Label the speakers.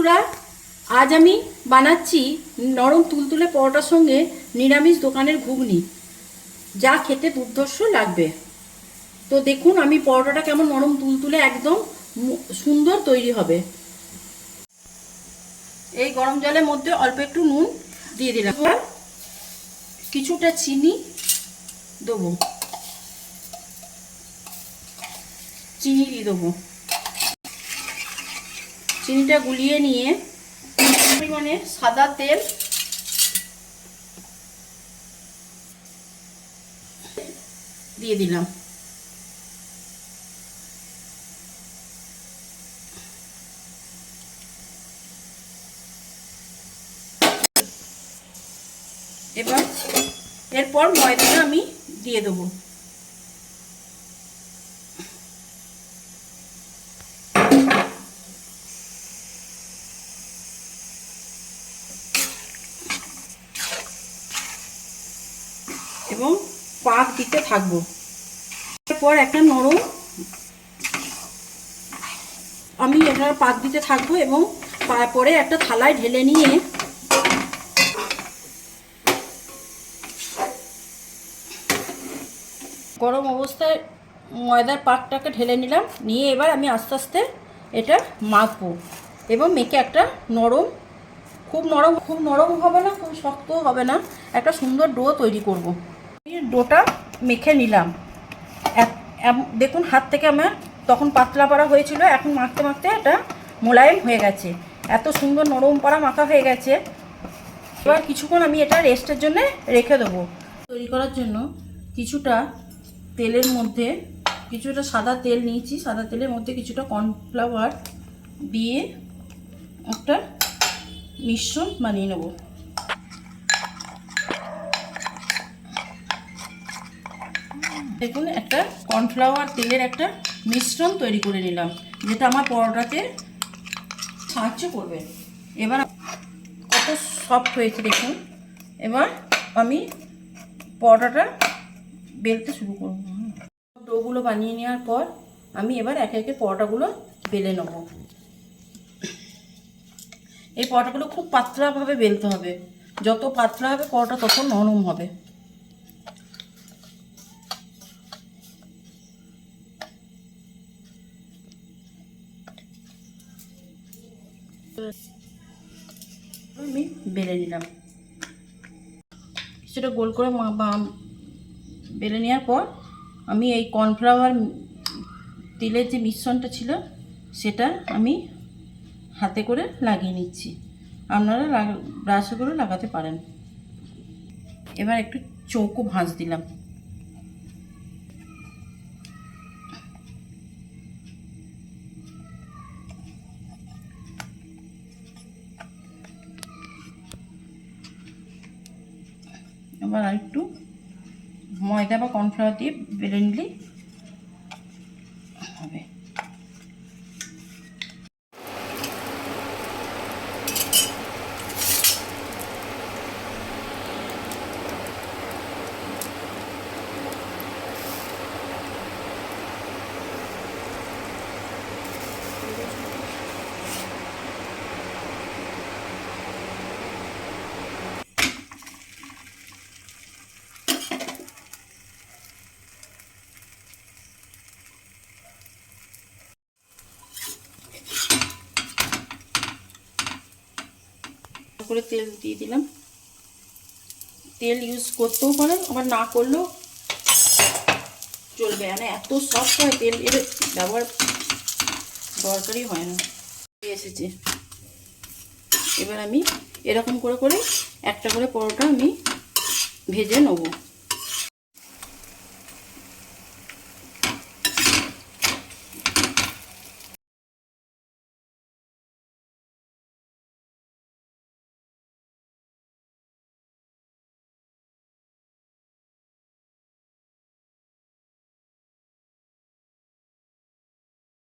Speaker 1: বন্ধুরা, আজ আমি বানাচ্ছি নরম তুলতুলে পরোটার সঙ্গে নিরামিষ দোকানের ঘুগনি, যা খেতে দুর্ধর্ষ লাগবে। তো দেখুন আমি পরোটাটা কেমন নরম তুলতুলে একদম সুন্দর তৈরি হবে। এই গরম জলের মধ্যে অল্প একটু নুন দিয়ে দিলাম, কিছুটা চিনি দেবো, চিনি দিয়ে দেবো। চিনিটা গুলিয়ে নিয়ে পরিমাণে সাদা তেল দিয়ে দিলাম। এবার এরপর ময়দাটা আমি দিয়ে দেবো। এবং পাক দিতে থাকবো। এরপর একটা নরম আমি এটা পাক দিতে থাকবো এবং তারপরে একটা থালায় ঢেলে নিয়ে গরম অবস্থায় ময়দার পাকটাকে ঢেলে নিলাম, নিয়ে এবার আমি আস্তে আস্তে এটা মাখবো এবং মেখে একটা নরম, খুব নরম হবে না, খুব শক্তও হবে না, একটা সুন্দর ডো তৈরি করব। ডোটা মেখে নিলাম। দেখুন হাত থেকে আমার তখন পাতলা পাড়া হয়েছিল, এখন মাখতে মাখতে এটা মোলায়েম হয়ে গেছে, এত সুন্দর নরম পাড়া মাখা হয়ে গেছে। এবার কিছুক্ষণ আমি এটা রেস্টের জন্য রেখে দেবো। তৈরি করার জন্য কিছুটা তেলের মধ্যে কিছুটা সাদা তেল নিয়েছি, সাদা তেলের মধ্যে কিছুটা কর্নফ্লাওয়ার দিয়ে একটা মিশ্রণ বানিয়ে নেব। দেখুন একটা কর্নফ্লাওয়ার তেলের একটা মিশ্রণ তৈরি করে নিলাম, যেটা আমার পরোটাতে সাহায্য করবে। এবার কত সফট হয়েছে দেখুন। এবার আমি পরোটাটা বেলতে শুরু করব। ডোগুলো বানিয়ে নেওয়ার পর আমি এবার একে একে পরোটাগুলো বেলে নেব। এই পরোটাগুলো খুব পাতলাভাবে বেলতে হবে, যত পাতলা হবে পরোটা তত নরম হবে। আমি বেলে নিলাম, কিছুটা গোল করে বেলে নেওয়ার পর আমি এই কর্নফ্লাওয়ার তেলের যে মিশ্রণটা ছিল সেটা আমি হাতে করে লাগিয়ে নিচ্ছি, আপনারা ব্রাশে করে লাগাতে পারেন। এবার একটু চৌকো ভাঁজ দিলাম। এবার আর একটু ময়দা বা কর্নফ্লাওয়ার দিয়ে বেলে নিলেই হবে। করে তেল দিয়ে দিলাম। তেল ইউজ করতেও পারেন, আবার না করলেও চলবে, মানে এত সফট হয় তেল, এর ব্যবহার দরকারই হয় না। এসেছে, এবার আমি এরকম করে করে একটা করে পরোটা আমি ভেজে নেব।